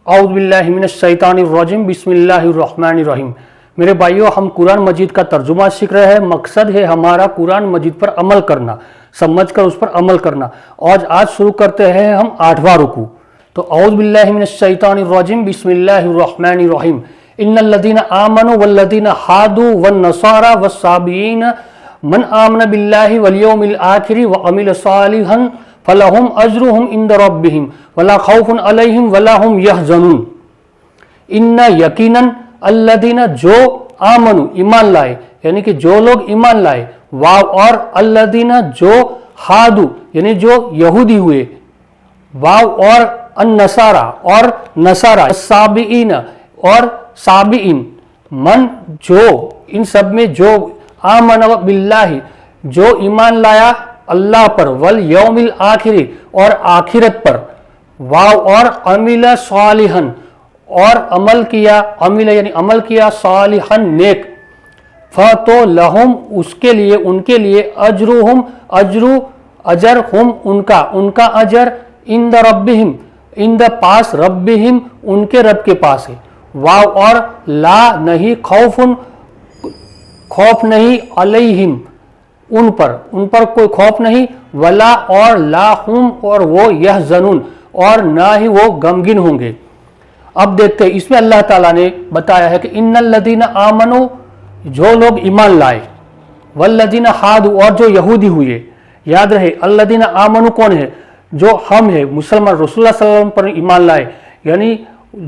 اعوذ باللہ من الشیطان الرجیم بسم اللہ الرحمن الرحیم۔ میرے بھائیوں، ہم قرآن مجید کا ترجمہ سیکھ رہے ہیں۔ مقصد ہے ہمارا قرآن مجید پر عمل کرنا، سمجھ کر اس پر عمل کرنا۔ آج شروع کرتے ہیں ہم 8واں رکوع۔ تو اعوذ باللہ من الشیطان الرجیم بسم اللہ الرحمن الرحیم۔ ان الذین آمنوا والذین ہادوا والنصارى والصابئین من آمن باللہ والیوم الآخر وعمل صالحا فلہم اجرہم عند ربہم ولا خوف علیہم ولا ہم یحزنون۔ ان یقیناً الذین جو آمنوا ایمان لائے، یعنی کہ جو لوگ ایمان لائے، واو اور الذین جو ہادو یعنی جو یہودی ہوئے، واو اور النصارى اور نصارى، الصابئین اور صابئین، من جو ان سب میں جو آمن باللہ جو ایمان لایا اللہ پر، والیوم الآخر اور آخرت پر، واو اور عمل صالحا اور عمل کیا، عمل یعنی عمل کیا، صالحا نیک، فتو لہم اس کے لیے ان کے لیے اجرہم اجر ہم ان کا اجر عند ربہم عند پاس ربہم ان کے رب کے پاس ہے، واو اور لا نہیں خوف نہیں علیہم ان پر کوئی خوف نہیں، ولا اور لا ہم اور وہ یحزنون اور نہ ہی وہ غمگین ہوں گے۔ اب دیکھتے ہیں اس میں اللہ تعالیٰ نے بتایا ہے کہ ان الذین آمنوا جو لوگ ایمان لائے، والذین ہادوا اور جو یہودی ہوئے۔ یاد رہے الذین آمنوا کون ہے؟ جو ہم ہے مسلمان، رسول اللہ صلی اللہ علیہ وسلم پر ایمان لائے، یعنی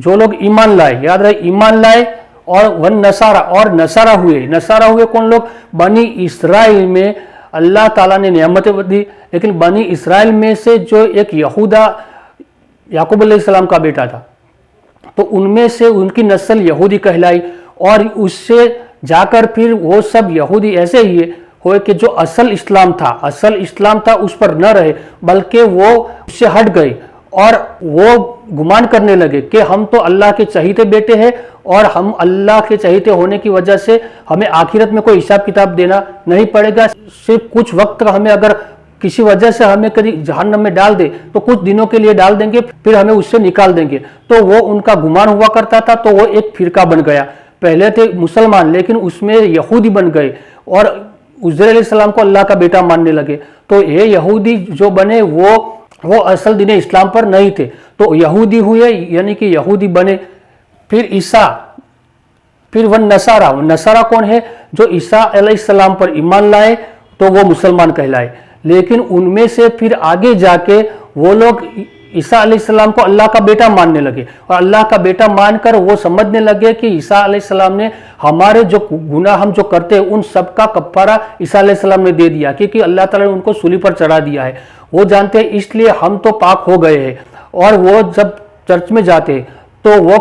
جو لوگ ایمان لائے، یاد رہے ایمان لائے، اور والنصارى اور نصارى ہوئے کون لوگ؟ بنی اسرائیل میں اللہ تعالیٰ نے نعمتیں دی، لیکن بنی اسرائیل میں سے جو ایک یہودا یعقوب علیہ السلام کا بیٹا تھا، تو ان میں سے ان کی نسل یہودی کہلائی، اور اس سے جا کر پھر وہ سب یہودی ایسے ہی ہوئے کہ جو اصل اسلام تھا اس پر نہ رہے، بلکہ وہ اس سے ہٹ گئے اور وہ گمان کرنے لگے کہ ہم تو اللہ کے چہیتے بیٹے ہیں، اور ہم اللہ کے چہیتے ہونے کی وجہ سے ہمیں آخرت میں کوئی حساب کتاب دینا نہیں پڑے گا، صرف کچھ وقت ہمیں اگر کسی وجہ سے ہمیں کبھی جہنم میں ڈال دے تو کچھ دنوں کے لیے ڈال دیں گے، پھر ہمیں اس سے نکال دیں گے۔ تو وہ ان کا گمان ہوا کرتا تھا، تو وہ ایک فرقہ بن گیا۔ پہلے تھے مسلمان لیکن اس میں یہودی بن گئے اور عزیر علیہ السلام کو اللہ کا بیٹا ماننے لگے۔ تو یہ یہودی جو بنے وہ اصل دین اسلام پر نہیں تھے، تو یہودی ہوئے یعنی کہ یہودی بنے۔ پھر عیسیٰ، پھر نصارہ کون ہے؟ جو عیسیٰ علیہ السلام پر ایمان لائے تو وہ مسلمان کہلائے، لیکن ان میں سے پھر آگے جا کے وہ لوگ عیسیٰ علیہ السلام کو اللہ کا بیٹا ماننے لگے، اور اللہ کا بیٹا مان کر وہ سمجھنے لگے کہ عیسیٰ علیہ السلام نے ہمارے جو گناہ ہم جو کرتے ہیں ان سب کا کفارہ عیسیٰ علیہ السلام نے دے دیا، کیونکہ اللہ تعالیٰ نے ان کو صلیب پر چڑھا دیا ہے۔ وہ جانتے ہیں اس لیے ہم تو پاک ہو گئے ہیں، اور وہ جب چرچ میں جاتے ہیں تو وہ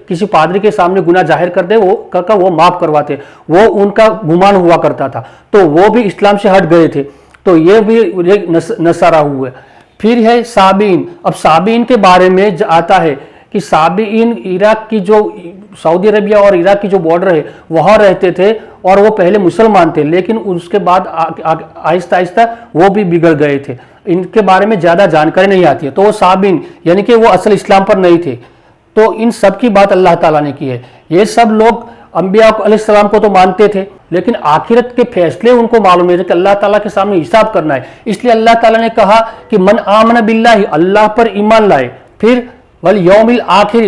کسی پادری کے سامنے گناہ ظاہر کر دے، وہ معاف کرواتے، وہ ان کا گمان ہوا کرتا تھا، تو وہ بھی اسلام سے ہٹ گئے تھے۔ تو یہ بھی نصارہ ہوئے۔ پھر ہے صابئین۔ اب صابئین کے بارے میں آتا ہے کہ صابئین عراق کی جو سعودی عربیہ اور عراق کی جو بارڈر ہے وہاں رہتے تھے، اور وہ پہلے مسلمان تھے، لیکن اس کے بعد آہستہ آہستہ وہ بھی بگڑ گئے تھے۔ ان کے بارے میں زیادہ جانکاری نہیں آتی ہے، تو وہ صابئین یعنی کہ وہ اصل اسلام پر نہیں تھے۔ تو ان سب کی بات اللہ تعالیٰ نے کی ہے۔ یہ سب لوگ انبیاء علیہ السلام کو تو مانتے تھے، لیکن آخرت کے فیصلے ان کو معلوم ہے کہ اللہ تعالیٰ کے سامنے حساب کرنا ہے، اس لیے اللہ تعالیٰ نے کہا کہ من آمن باللہ اللہ پر ایمان لائے، پھر والیوم الآخر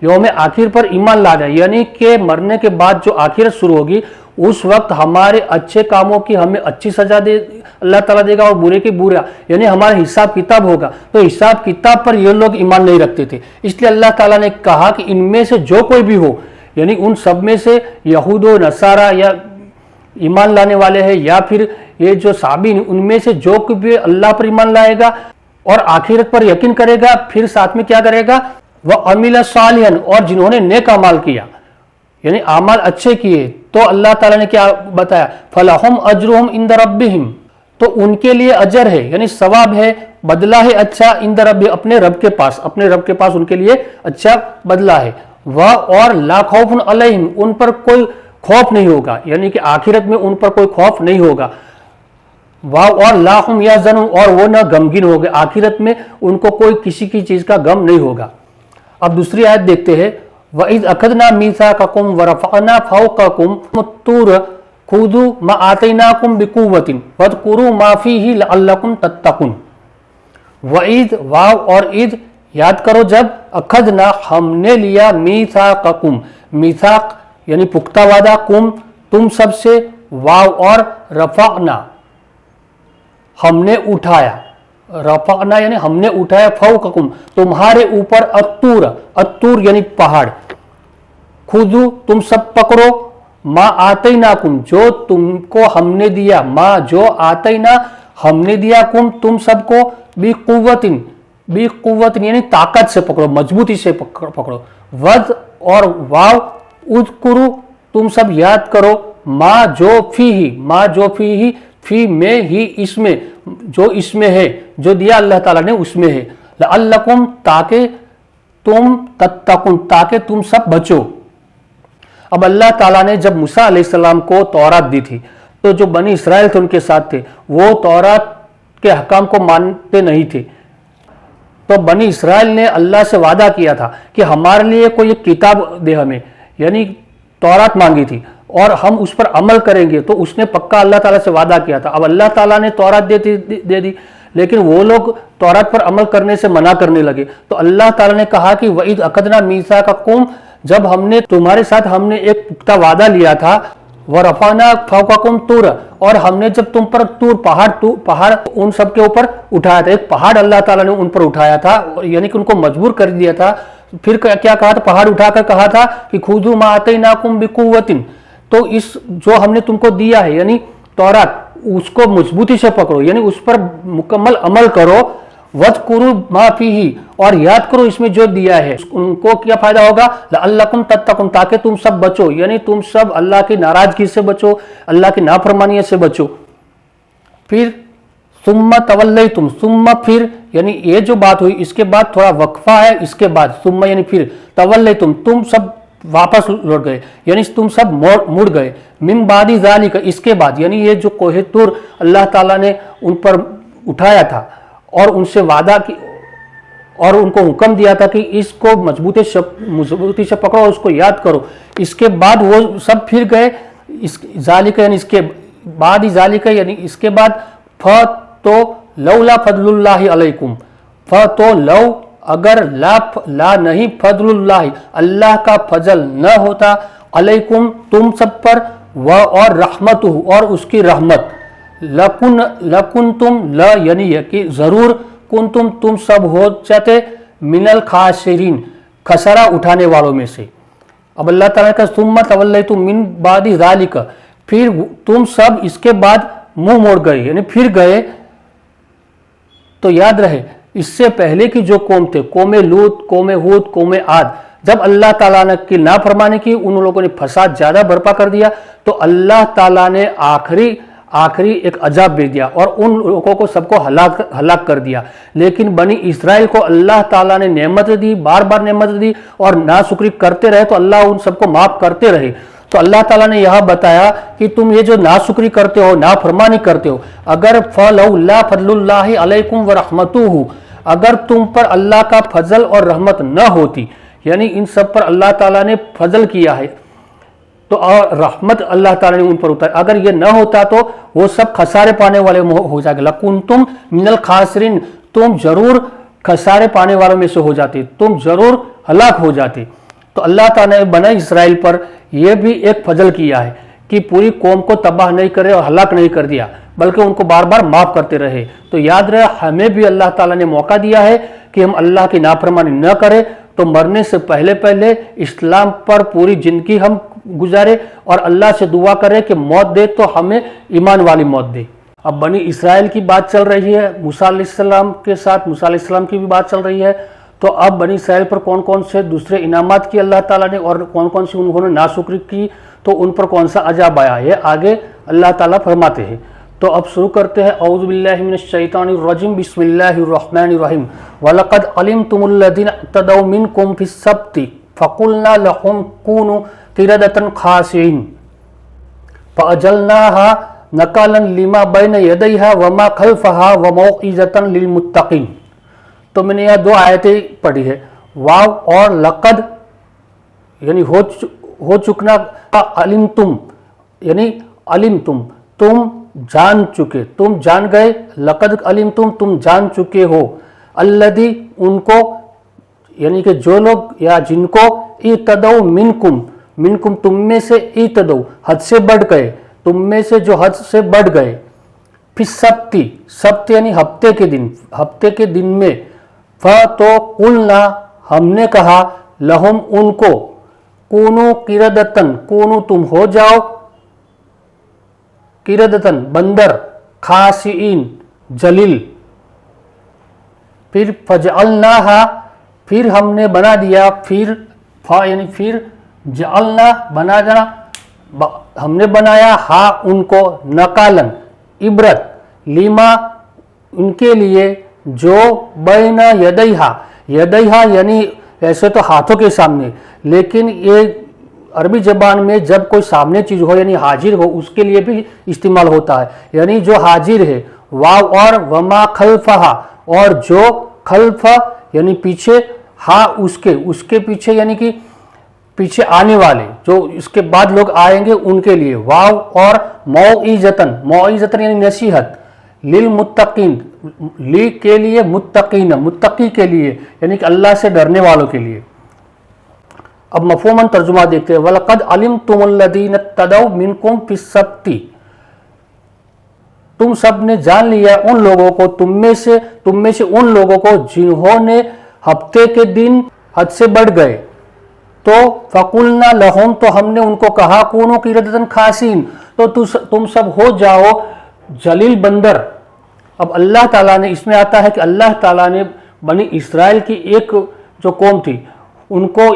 یوم آخر پر ایمان لانا، یعنی کہ مرنے کے بعد جو آخرت شروع ہوگی اس وقت ہمارے اچھے کاموں کی ہمیں اچھی سزا دے اللہ تعالیٰ دے گا، اور برے کی برا، یعنی ہمارا حساب کتاب ہوگا۔ تو حساب کتاب پر یہ لوگ ایمان نہیں رکھتے تھے، اس لیے اللہ تعالیٰ نے کہا کہ ان میں سے جو کوئی بھی ہو، یعنی ان سب میں سے یہود و نصارہ یا ایمان لانے والے ہیں، یا پھر یہ جو صابئین، ان میں سے جو کوئی بھی اللہ پر ایمان لائے گا اور آخرت پر یقین کرے گا، پھر ساتھ میں کیا کرے گا؟ وعمل صالحا اور جنہوں نے نیک اعمال کیا، یعنی اعمال اچھے کیے، تو اللہ تعالیٰ نے کیا بتایا؟ فلہم اجرہم عند ربہم، تو ان کے لیے اجر ہے یعنی ثواب ہے، بدلہ ہے اچھا، عند رب اپنے رب کے پاس ان کے لیے اچھا بدلہ ہے۔ اور لا خوف علیہم ان پر کوئی خوف نہیں ہوگا، یعنی کہ آخرت میں ان پر کوئی خوف نہیں ہوگا۔ اور لا ہم یحزنون اور وہ نہ غمگین ہوگے، آخرت میں ان کو کوئی کسی کی چیز کا غم نہیں ہوگا۔ अब दूसरी आयत देखते हैं, वइज़ अखज़ना मीसाक़कुम वरफ़अना फ़ौक़कुम अत्तूर खुज़ू मा आतैनाकुम बिक़ुव्वतिन वज़कुरू मा फ़ीही लअल्लकुम तत्तक़ून। वइज़ वाव और इज़ याद करो जब, अखज़ना हमने लिया, मीसाक़कुम मीसाक़ यानी पुख्ता वादा, कुम तुम सबसे, वाव और रफ़अना हमने उठाया, रफ़अना यानी हमने उठाया, फ़ौक़कुम तुम्हारे ऊपर, अत्तूर अत्तूर यानी पहाड़, खुदू तुम सब पकड़ो, मा आतैनाकुम जो तुमको हमने दिया, मा जो आतैना हमने दिया, कुम तुम सबको, बिक़ुव्वतिन यानी ताकत से पकड़ो, मजबूती से पकड़ो, वज़ और वाव उज़कुरू तुम सब याद करो, मा जो फीही फी में ही, इसमें जो इसमें है, जो दिया अल्लाह ताला ने उसमें है, लअल्लकुम ताके तुम तत्तकुन ताके तुम सब बचो। अब अल्लाह ताला ने जब मूसा अलैहिस्सलाम को तौरात दी थी तो जो बनी इसराइल थे उनके साथ थे, वो तौरात के हकाम को मानते नहीं थे। तो बनी इसराइल ने अल्लाह से वादा किया था कि हमारे लिए कोई एक किताब दे हमें, यानी तौरात मांगी थी और हम उस पर अमल करेंगे। तो उसने पक्का अल्लाह ताला से वादा किया था। अब अल्लाह ताला ने तौरात दे दी, लेकिन वो लोग तौरात पर अमल करने से मना करने लगे। तो अल्लाह ताला ने कहा कि वइज़ अखज़ना मीसाक़कुम जब हमने तुम्हारे साथ हमने एक पुख्ता वादा लिया था, वरफ़अना फ़ौक़कुम तूर और हमने जब तुम पर तूर पहाड़ उन सब के ऊपर उठाया था। एक पहाड़ अल्लाह ताला ने उन पर उठाया था, यानी कि उनको मजबूर कर दिया था। फिर क्या कहा था, पहाड़ उठाकर कहा था कि खुज़ू मा आतैनाकुम बिक़ुव्वतिन, तो इस जो हमने तुमको दिया है यानी तौरात, उसको मजबूती से पकड़ो, यानी उस पर मुकम्मल अमल करो, वज़कुरू मा फ़ीही और याद करो इसमें जो दिया है। उनको क्या फायदा होगा, लअल्लकुम तत्तकुन ताकि तुम सब बचो, यानी तुम सब अल्लाह की नाराजगी से बचो, अल्लाह की नाफरमानी से बचो। फिर सुम्मा तवल्लैतुम, सुम्मा फिर यानी ये जो बात हुई इसके बाद थोड़ा वक्फा है, इसके बाद सुम्मा यानी फिर, तवल्लैतुम तुम सब वापस लौट गए, यानी तुम सब मुड़ गए, मिन बादी ज़ालिका इसके बाद, यानी ये जो कोहे तूर अल्लाह ताला ने उन पर उठाया था और उनसे वादा की और उनको हुक्म दिया था कि इसको मजबूती से पकड़ो और उसको याद करो। इसके बाद वो सब फिर गए, इस ज़ालिका यानी इसके बाद ही, ज़ालिका यानी इसके बाद, फ तो लौला फदलुल्लाहि अलैकुम, फ तो लौ अगर ला नहीं, फदलुल्लाहि अल्लाह का फजल न होता, अलैकुम तुम सब पर, व और रहमतुहु और उसकी रहमत, लकुन तुम ल यानी कि जरूर, कुन तुम सब हो जाते, मिनल खासिरीन खसरा उठाने वालों में से। अब अल्लाह ताला का सुम्मा तवल्लैतुम मिन बादी ज़ालिका, फिर तुम सब इसके बाद मुंह मोड़ गए, यानी फिर गए। तो याद रहे इससे पहले की जो कौम थे, कौम लूत, कौम हूद, कौम आद, जब अल्लाह ताला ने की नाफरमानी की, उन लोगों ने फसाद ज्यादा बर्पा कर दिया, तो अल्लाह ताला ने आखिरी एक अजाब भेज दिया और उन लोगों को सबको हलाक कर दिया। लेकिन बनी इसराइल को अल्लाह ताला ने नेमत दी, बार बार नेमत दी और नाशुक्री करते रहे तो अल्लाह उन सबको माफ करते रहे। तो अल्लाह ताला ने यह बताया कि तुम ये जो नाशुक्री करते हो, नाफरमानी करते हो, अगर फदलुल्लाहि अलैकुम व रहमतुहु, अगर तुम पर अल्लाह का फजल और रहमत न होती, यानी इन सब पर अल्लाह ताला ने फजल किया है तो रहमत अल्लाह ताला ने उन पर उतारी, अगर ये न होता तो वो सब खसारे पाने वाले हो जाएंगे। लकुंतुम मिनल खासिरीन, तुम जरूर खसारे पाने वालों में से हो जाते, तुम जरूर हलाक हो जाते। तो अल्लाह ताला ने बनी इसराइल पर यह भी एक फजल किया है कि पूरी कौम को तबाह नहीं करे और हलाक नहीं कर दिया, बल्कि उनको बार बार माफ करते रहे। तो याद रहे हमें भी अल्लाह ताला ने मौका दिया है कि हम अल्लाह की नाफरमानी न करें, तो मरने से पहले इस्लाम पर पूरी जिंदगी हम गुजारे और अल्लाह से दुआ करें कि मौत दे तो हमें ईमान वाली मौत दे। अब बनी इसराइल की बात चल रही है, मूसा अलैहिस्सलाम के साथ मूसा अलैहिस्सलाम की भी बात चल रही है। तो अब बनी इसराइल पर कौन कौन से दूसरे इनामात की अल्लाह ताला ने और कौन कौन सी उन्होंने नाशुक्री की, तो उन पर कौन सा अजाब आया है आगे अल्लाह ताला फरमाते हैं। तो अब शुरू करते हैं। औज़ु बिल्लाहि मिनश शैतानिर रजीम, बिस्मिल्लाहिर रहमानिर रहीम। वलक़द अलिमतुमुल्लज़ीना तदौ मिनकुम फिस्सब्ति फ़क़ुलना लहुम कूनू क़िरदतन ख़ासिईन फ़अजलनाहा नकालन लिमा बैन यदैहा वमा खल्फ़हा व मौइज़तन लिलमुत्तक़ीन। तो मैंने यह दो आयतें पढ़ी है। वाव और लक़द यानी हो चुकना का अलिम तुम यानी अलिम तुम जान चुके, तुम जान गए, लक़द अलिम तुम जान चुके हो, अल्लदी उनको यानी कि जो लोग या जिनको इतदौ मिनकुम तुम में से इतदौ हद से बढ़ गए, तुम में से जो हद से बढ़ गए, फिर सब्त यानी हफ्ते के दिन में, तो कुलना हमने कहा, लहुम उनको, कूनू किरदतन कूनू तुम हो जाओ, किरदतन बंदर, खासिइन जलील, फिर फजअलनाहा फिर हमने बना दिया, यानी फिर जअलना बना देना, हमने बनाया हा उनको, नकालन इबरत, लीमा उनके लिए, जो बैना यदैहा यानी ऐसे तो हाथों के सामने, लेकिन ये अरबी ज़बान में जब कोई सामने चीज़ हो यानी हाजिर हो उसके लिए भी इस्तेमाल होता है, यानी जो हाजिर है, वाव और वमा खल्फहा और जो खल्फ यानी पीछे, हा उसके पीछे यानी कि पीछे आने वाले जो इसके बाद लोग आएंगे उनके लिए, वाव और मौइज़तन यानी नसीहत, लिल मुत्तकीन ली के लिए, मुत्तकी के लिए यानी कि अल्लाह से डरने वालों के लिए। अब मफ़हूमन तर्जुमा देखते हैं, वलक़द अलिमतुमुल्लज़ीन तदौ मिनकुम फ़िस्सब्ति, तुम सब ने जान लिया उन लोगों को, तुम में से उन लोगों को जिन्होंने हफ्ते के दिन हद से बढ़ गए, तो फ़कुलना लहुम तो हमने उनको कहा, कूनू किरदतन खासीन तो तुम सब हो जाओ जलील बंदर। अब अल्लाह ताला ने, इसमें आता है कि अल्लाह ताला ने बनी इसराइल की एक जो कौम थी उनको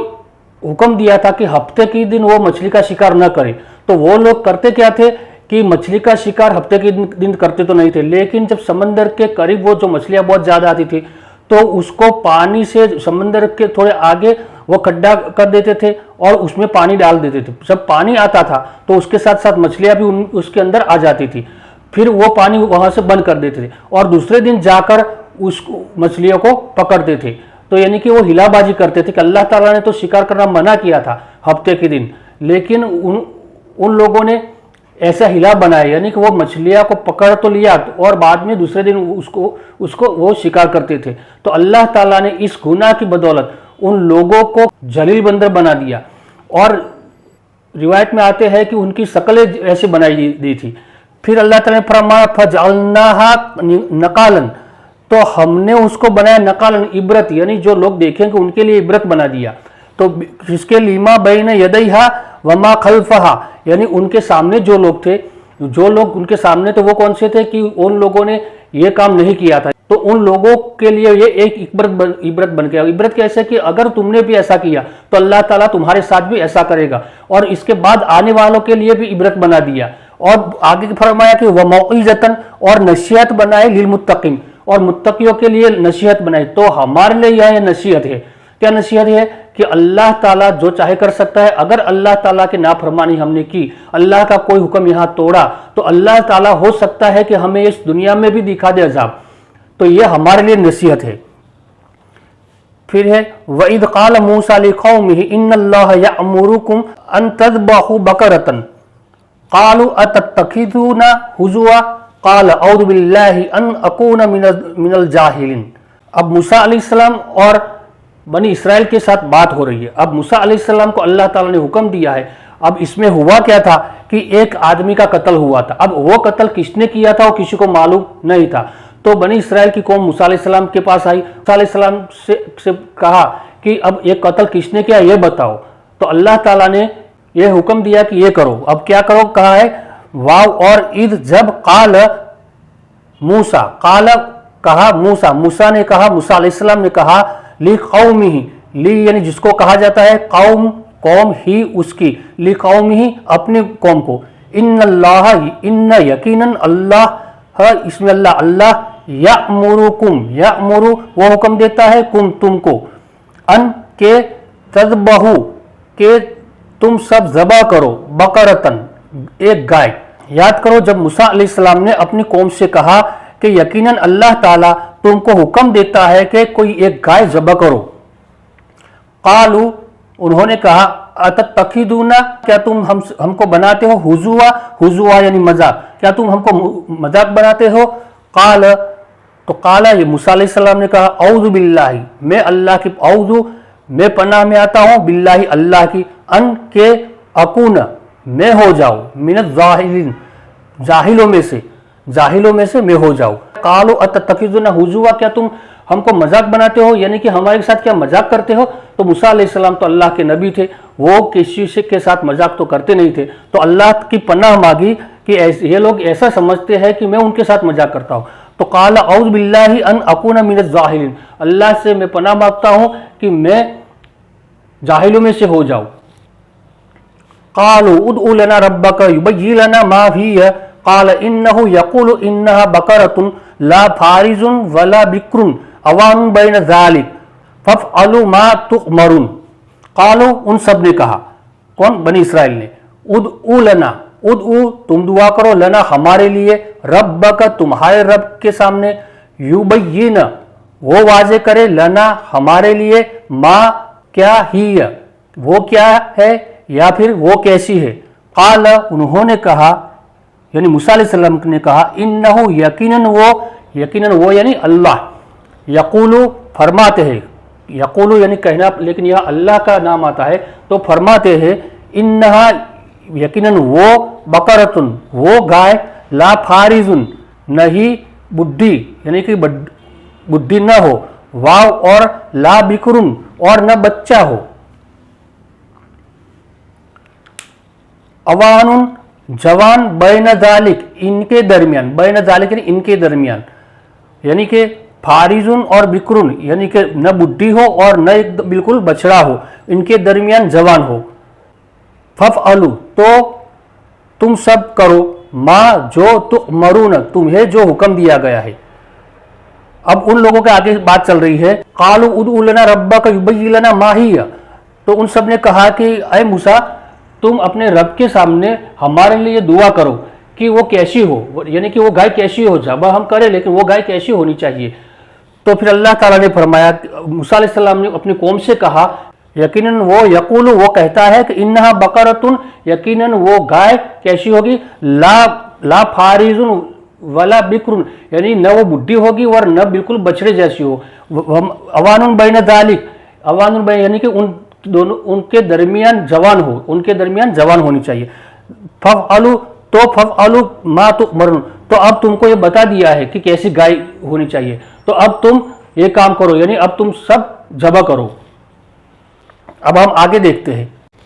हुक्म दिया था कि हफ्ते के दिन वो मछली का शिकार न करें, तो वो लोग करते क्या थे कि मछली का शिकार हफ्ते के दिन करते तो नहीं थे, लेकिन जब समंदर के करीब वो जो मछलियां बहुत ज़्यादा आती थी तो उसको पानी से समंदर के थोड़े आगे वो खड्डा कर देते थे और उसमें पानी डाल देते थे। जब पानी आता था तो उसके साथ साथ मछलियां भी उसके अंदर आ जाती थी, फिर वो पानी वहां से बंद कर देते थे और दूसरे दिन जाकर उस मछलियों को पकड़ते थे। तो यानी कि वो हिलाबाजी करते थे कि अल्लाह ताला ने तो शिकार करना मना किया था हफ्ते के दिन, लेकिन उन लोगों ने ऐसा हिला बनाया, यानी कि वो मछलियां को पकड़ तो लिया और बाद में दूसरे दिन उसको वो शिकार करते थे। तो अल्लाह ताला ने इस गुनाह की बदौलत उन लोगों को जलील बंदर बना दिया और रिवायत में आते हैं कि उनकी शक्लें ऐसे बनाई दी थी। फिर अल्लाह ताला ने फरमाया फजअलनाहा नकालन, तो हमने उसको बनाया नकालन इबरत, यानी जो लोग देखेंगे उनके लिए इबरत बना दिया। तो जिसके लीमा बैन यदैहा वमा खल्फहा, यानी उनके सामने जो लोग थे, जो लोग उनके सामने थे वो कौन से थे कि उन लोगों ने ये काम नहीं किया था, तो उन लोगों के लिए ये एक इबरत बन गया। इबरत कैसे कि अगर तुमने भी ऐसा किया तो अल्लाह ताला तुम्हारे साथ भी ऐसा करेगा, और इसके बाद आने वालों के लिए भी इबरत बना दिया। और आगे फरमाया कि वह मौइज़तन और नसीहत बनाए लिल मुत्तकीन, और मुत्तकियों के लिए नसीहत बनाई। तो हमारे लिए यह नसीहत है। क्या नसीहत है कि अल्लाह ताला जो चाहे कर सकता है। अगर अल्लाह ताला की नाफरमानी हमने की, अल्लाह का कोई हुक्म यहाँ तोड़ा, तो अल्लाह ताला हो सकता है कि हमें इस दुनिया में भी दिखा दे अजाब। तो ये हमारे लिए नसीहत है। फिर है वइद क़ाल मूसा लिक़ौमिही इन्नल्लाह यअमुरुकुम अन तज़बहू बकरतन क़ालू अतत्तख़िज़ूना हुज़ुवा क़ाल अऊज़ु बिल्लाहि अन अकून मिनल जाहिलीन। अब मूसा अलैहिस्सलाम और बनी इसराइल के साथ बात हो रही है। अब मूसा अलैहिस्सलाम को अल्लाह ताला ने हुक्म दिया है। अब इसमें हुआ क्या था कि एक आदमी का कत्ल हुआ था। अब वो कत्ल किसने किया था वो किसी को मालूम नहीं था। तो बनी इसराइल की कौम मूसा अलैहिस्सलाम के पास आई, मूसा अलैहिस्सलाम से कहा कि अब ये कत्ल किसने किया ये बताओ। तो अल्लाह ताला ने ये हुक्म दिया कि ये करो। अब क्या करो कहा है, वाव और ईद जब काल मूसा, काल कहा मूसा, मूसा ने कहा, मूसा अलैहिस्सलाम ने कहा ली कौमिही, ली यानी जिसको कहा जाता है कौम, कौम ही उसकी, ली कौमिही अपनी कौम को, इन्नल्लाह इन्ना यकीनन अल्लाह, इसमें अल्लाह, अल्लाह यअमुरुकुम, यअमुरु वो हुक्म देता है कुम तुमको, अन के तज़बहू के तुम सब ज़बा करो, बकरतन एक गाय। याद करो जब मूसा अलैहिस्सलाम ने अपनी कौम से कहा कि यकीनन अल्लाह ताला तुमको हुक्म देता है कि कोई एक गाय ज़बा करो, قالو انہوں نے کہا اتتخذونا کیا تم ہم کو بناتے ہو حضوا یعنی مذاق، کیا تم ہم کو مذاق بناتے ہو؟ قال تو قال یہ موسیٰ علیہ السلام نے کہا اعوذ باللہ میں اللہ کی میں پناہ میں آتا ہوں باللہ اللہ کی ان کے اکون میں ہو جاؤں من الظاہلین جاہلوں میں سے میں ہو جاؤں۔ قالوا اتتخذونا حضوا کیا تم ہم کو مذاق بناتے ہو، یعنی کہ ہمارے ساتھ کیا مذاق کرتے ہو؟ تو موسیٰ علیہ السلام تو اللہ کے نبی تھے، وہ کسی کے ساتھ مذاق تو کرتے نہیں تھے، تو اللہ کی پناہ مانگی کہ یہ لوگ ایسا سمجھتے ہیں کہ میں ان کے ساتھ مذاق کرتا ہوں۔ تو قال اعوذ باللہ ان اکون من الظاہلین اللہ سے میں پناہ مانگتا ہوں کہ میں جاہلوں میں سے ہو جاؤں۔ قالوا ادع لنا ربک یبین لنا ما ہی قال انہ یقول انہا بقرۃ لا فارض ولا بکر عوان بین ذالک فافعلوا ما تؤمرون۔ قالوا ان سب نے کہا، کون؟ بنی اسرائیل نے، ادعو لنا ادعو تم دعا کرو لنا ہمارے لیے ربک تمہارے رب کے سامنے یبین وہ واضح کرے لنا ہمارے لیے ما کیا ہی وہ کیا ہے یا پھر وہ کیسی ہے۔ قال انہوں نے کہا یعنی موسیٰ علیہ السلام نے کہا انہو یقیناً وہ یعنی اللہ یقولو فرماتے ہیں، یقولو یعنی کہنا لیکن یہاں اللہ کا نام آتا ہے تو فرماتے ہیں انہا یقیناً وہ بقرتن وہ گائے لا فارزن نہیں بڈھی یعنی کہ بڈھی نہ ہو، واو اور لا بکرن اور نہ بچہ ہو، اوان جوان بین ذالک ان کے درمیان، بین ذالک یعنی ان کے درمیان، یعنی کہ فارزن اور بکرن یعنی کہ نہ بڈھی ہو اور نہ بالکل بچڑا ہو، ان کے درمیان جوان ہو۔ فافعلوا تو تم سب کرو ما جو تؤمرون تمہیں جو حکم دیا گیا ہے۔ اب ان لوگوں کے آگے بات چل رہی ہے، قالوا ادع لنا ربک یبین لنا ما ہی تو ان سب نے کہا کہ اے موسیٰ تم اپنے رب کے سامنے ہمارے لیے دعا کرو کہ وہ کیسی ہو، یعنی کہ وہ گائے کیسی ہو، ذبح ہم کریں لیکن وہ گائے کیسی ہونی چاہیے۔ تو پھر اللہ تعالیٰ نے فرمایا، موسیٰ علیہ السلام نے اپنی قوم سے کہا یقیناً وہ یقول وہ کہتا ہے کہ انہا بقرتن یقیناً وہ گائے کیسی ہوگی لا فارزن ولا بکرن یعنی نہ وہ بڈھی ہوگی اور نہ بالکل بچڑے جیسی ہو، اوان بین ذالک اوان بین یعنی کہ ان کے درمیان جوان ہونی چاہیے۔ فافعلوا ما تؤمرون تو اب تم کو یہ بتا دیا ہے کہ کیسی گائے ہونی چاہیے، تو اب تم یہ کام کرو یعنی اب تم سب ذبح کرو۔ اب ہم آگے دیکھتے ہیں،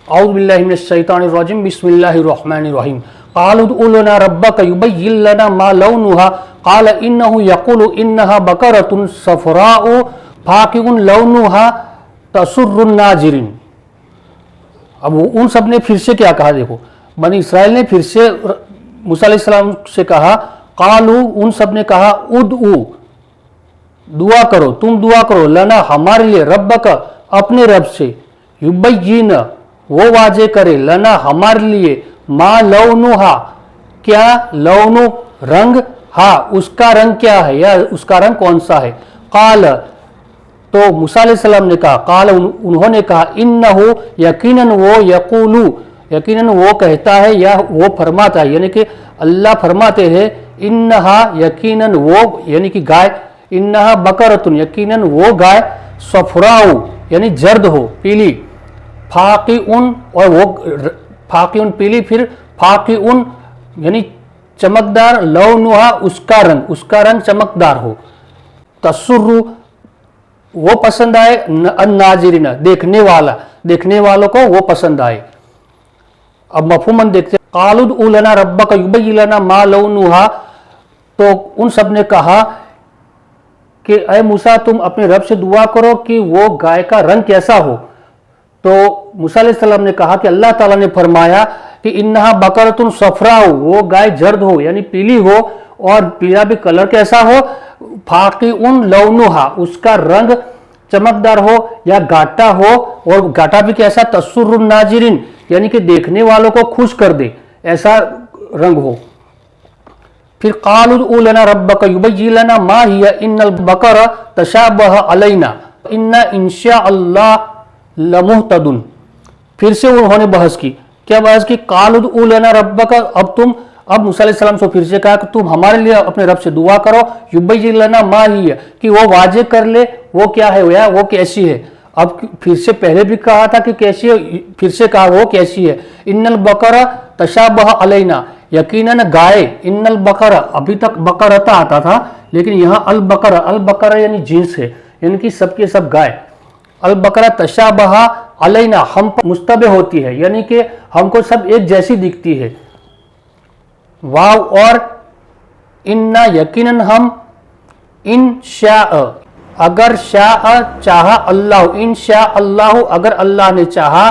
اعوذ باللہ من الشیطان الرجیم بسم اللہ الرحمن الرحیم۔ قالوا ادع لنا ربک یبین لنا ما لونها قال انه یقول انها بقرۃ صفراء فاقع لونها تسر الناظرین۔ اب ان سب نے پھر سے کیا کہا، دیکھو بنی اسرائیل نے پھر سے موسیٰ علیہ السلام سے کہا، قالوا ان سب نے کہا ادعو دعا کرو تم دعا کرو لنا ہمارے لیے ربک اپنے رب سے یبین وہ واضح کرے لنا ہمارے لیے ما لونہا کیا لون رنگ ہا اس کا رنگ کیا ہے یا اس کا رنگ کون سا ہے۔ قال تو موسیٰ علیہ السلام نے کہا، قال انہوں نے کہا انہو یقیناً وہ یقولو یقیناً وہ کہتا ہے یا وہ فرماتا ہے، یعنی کہ اللہ فرماتے ہیں انہا یقیناً وہ یعنی کہ گائے انہا بقرۃ یقیناً وہ گائے صفراء یعنی زرد ہو پیلی فاقع اور وہ فاقع پیلی پھر فاقع یعنی چمکدار لونہا اس کا رنگ چمکدار ہو تسر وہ پسند آئے الناظرین دیکھنے والوں کو وہ پسند آئے۔ اب مفہوماً دیکھتے ہیں، قالوا ادع لنا ربک یبین لنا ما لونہا تو ان سب نے کہا کہ اے موسیٰ تم اپنے رب سے دعا کرو کہ وہ گائے کا رنگ کیسا ہو۔ تو موسیٰ علیہ السلام نے کہا کہ اللہ تعالیٰ نے فرمایا کہ انہا بقرۃ صفراء وہ گائے زرد ہو یعنی پیلی ہو اور پیلا بھی کلر کیسا ہو، فاقع لونہا اس کا رنگ چمکدار ہو یا گاٹا ہو اور گاٹا بھی کیسا تسر الناظرین یعنی کہ دیکھنے والوں کو خوش کر دے ایسا رنگ ہو۔ پھر قالوا ادع لنا ربک یبین لنا ما ہی ان البقرہ تشابہ علینا ان شاء اللہ लमुहतदुन। फिर से उन्होंने बहस की। क्या बहस की? काल उदउ लना रब्बका, अब मूसा अलैहिस्सलाम से फिर से कहा कि तुम हमारे लिए अपने रब से दुआ करो, युबय्यिन लना मा हिय, कि वो वाजे कर ले वो क्या है या वो कैसी है। अब फिर से पहले भी कहा था कि कैसी है, फिर से कहा वो कैसी है। इन्नल बकरा तशाबह अलैना, यकीनन गाय, इन्नल बकरा, अभी तक बकरता आता था लेकिन यहाँ अल बकरा यानी जींस है, यानी कि सबके सब गाय। अल बकरा तशाबह अलैना, हम पर मुश्तबे होती है, यानी कि हमको सब एक जैसी दिखती है। वाव और इन्ना, यकीनन हम, इन शाअ, अगर शाअ चाहा अल्लाह, इन शाअ अल्लाह, अगर अल्लाह ने चाहा,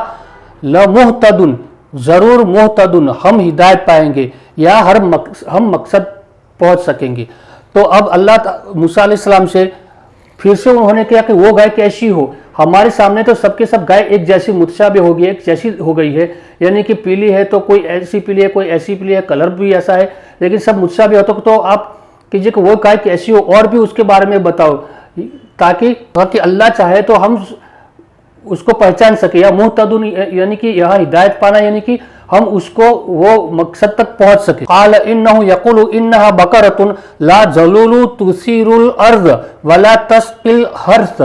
लमुहतदुन, जरूर मुहतदुन, हम हिदायत पाएंगे या हम मकसद पहुंच सकेंगे। तो अब अल्लाह मूसा अलैहिस्सलाम से फिर से उन्होंने कहा कि वो गाय कैसी हो। हमारे सामने तो सबके सब गाय एक जैसी मुतशाबिह हो गई, एक जैसी हो गई है, यानी कि पीली है तो कोई ऐसी पीली है, कोई ऐसी पीली है, कलर भी ऐसा है, लेकिन सब मुतशाबिह हो। तो आप कीजिए कि वो गाय कैसी हो और भी उसके बारे में बताओ, ताकि अल्लाह चाहे तो हम उसको पहचान सके। या मुहतदुन यानी कि यहाँ हिदायत पाना, यानी कि हम उसको वो मकसद तक पहुंच सके। क़ाल इन्नहु यक़ूलु इन्नहा बकरतुन ला ज़लूलु तुसीरुल अर्ज़ वला तस्क़िल हर्स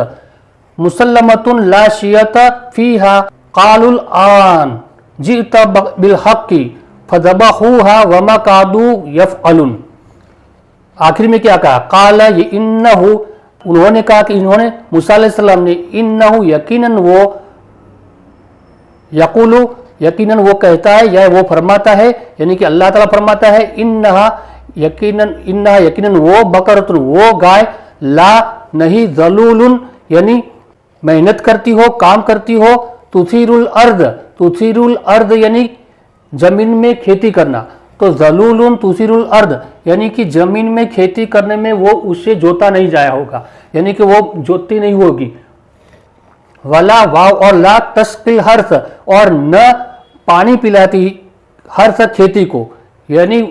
मुसल्लमतुन ला शियता फ़ीहा क़ालुल आन जिअता बिल हक़्क़ि फ़ज़बहुहा वमा कादू यफ़अलुन। आखिर में क्या कहा? क़ाल इन्नहु, उन्होंने कहा कि इन्होंने, मूसा अलैहिस्सलाम ने, इन्नहु, यकीनन वो, यक़ूलु, यकीनन वो कहता है या वो फरमाता है, यानी कि अल्लाह ताला फरमाता है, इन्नहा, यकीनन वो, बकरतुन, वो गाय, ला, नहीं, ज़लूलुन, यानी मेहनत करती हो, काम करती हो, तुसीरुल अर्द यानी जमीन में खेती करना, तो ज़लूलुन तुसीरुल अर्द यानी कि जमीन में खेती करने में वो उससे जोता नहीं जाया होगा, यानी कि वो जोती नहीं होगी। वला, वाव और ला तस्क़िल हर्स, और न पानी पिलाती हर्स खेती को, यानी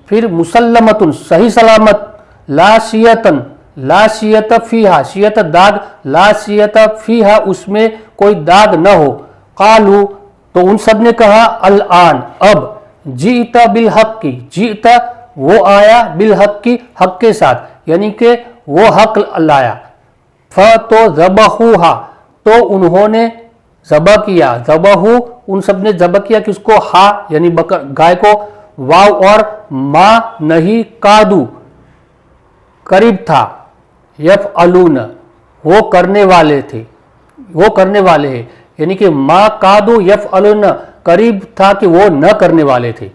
फिर मुसल्लमतुन, सही सलामत, ला शियतन, ला शियत फ़ीहा, शियत दाग, ला शियत फ़ीहा उसमें कोई दाग न हो। कालू, तो उन सब ने कहा, अल आन, अब, जीता बिल हक़्क़ि, जीता वो आया, बिल हक़्क़ि, हक़ के साथ, यानी कि वो हक़ लाया। फ तो ज़बहुहा, तो उन्होंने ज़बह किया, ज़बहू, उन सब ने ज़बह किया किसको? हा यानी गाय को। वाव और मा, नहीं, कादू, करीब था, यफ़अलून, वो करने वाले थे, वो करने वाले हैं, यानी कि मा कादू यफ़अलून, करीब था कि वो न करने वाले थे।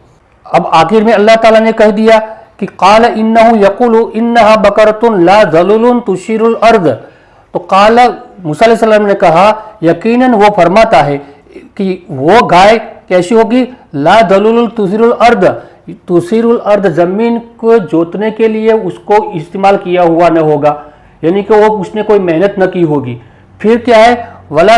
अब आखिर में अल्लाह ताला ने कह दिया कि क़ाल इन्नहु यक़ूलु इन्नहा बकरतुन ला ज़लूलुन तुसीरुल अर्ज़, तो क़ाल, मूसा अलैहिस्सलाम ने कहा, यकीनन वो फरमाता है कि वो गाय कैसी होगी? ला ज़लूलुन तुसीरुल अर्ज़, तुसीरुल अर्ज़ जमीन को जोतने के लिए उसको इस्तेमाल किया हुआ न होगा, यानी कि वो उसने कोई मेहनत न की होगी। फिर क्या है? वला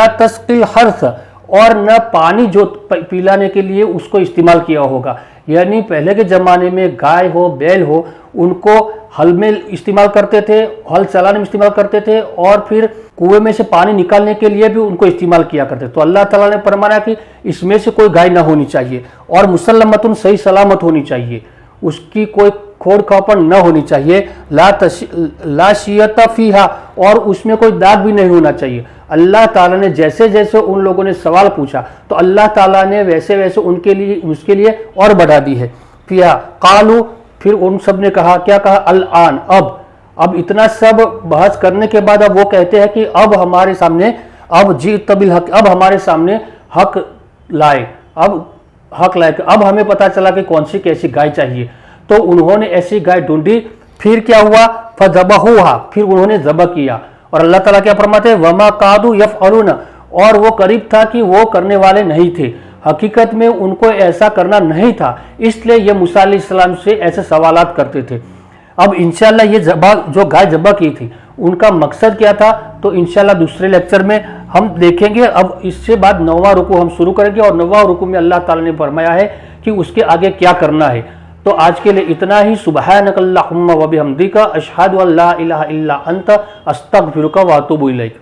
तस्क़िल हर्स, और न पानी जो पिलाने के लिए उसको इस्तेमाल किया होगा, यानी पहले के ज़माने में गाय हो, बैल हो, उनको हल में इस्तेमाल करते थे, हल चलाने में इस्तेमाल करते थे, और फिर कुएं में से पानी निकालने के लिए भी उनको इस्तेमाल किया करते। तो अल्लाह ताला ने फरमाया कि इसमें से कोई गाय ना होनी चाहिए, और मुसल्लमतुन, सही सलामत होनी चाहिए, उसकी कोई खोड़ खापड़ न होनी चाहिए। ला शियता फ़ीहा, और उसमें कोई दाग भी नहीं होना चाहिए। अल्लाह ताला ने जैसे जैसे उन लोगों ने सवाल पूछा तो अल्लाह ताला ने वैसे वैसे उसके लिए और बढ़ा दी है। फिया कालू, फिर उन सब ने कहा, क्या कहा? अल आन, अब इतना सब बहस करने के बाद अब वो कहते हैं कि अब हमारे सामने, अब जी तबिल हक, अब हमारे सामने हक लाए, अब हमें पता चला कि कौन सी कैसी गाय चाहिए। तो उन्होंने ऐसी गाय ढूंढी। फिर क्या हुआ? फज़बहुहा, फिर उन्होंने ज़बह किया। और अल्लाह ताला क्या फरमाते हैं? वमा कादू यफ़अलून, और वो करीब था कि वो करने वाले नहीं थे, हकीकत में उनको ऐसा करना नहीं था, इसलिए ये मूसा अलैहिस्सलाम से ऐसे सवालात करते थे। अब इंशाल्लाह ये जो गाय ज़बह की थी उनका मकसद क्या था, तो इंशाल्लाह दूसरे लेक्चर में हम देखेंगे। अब इससे बाद 9वां रुकू हम शुरू करेंगे, और 9वां रुकू में अल्लाह ताला ने फरमाया है कि उसके आगे क्या करना है। तो आज के लिए इतना ही। सुब्हानकल्लाहुम्मा व बिहम्दिका अशहदु अल्ला इलाहा इल्ला अंत अस्तगफिरुका व अतूबु इलैक।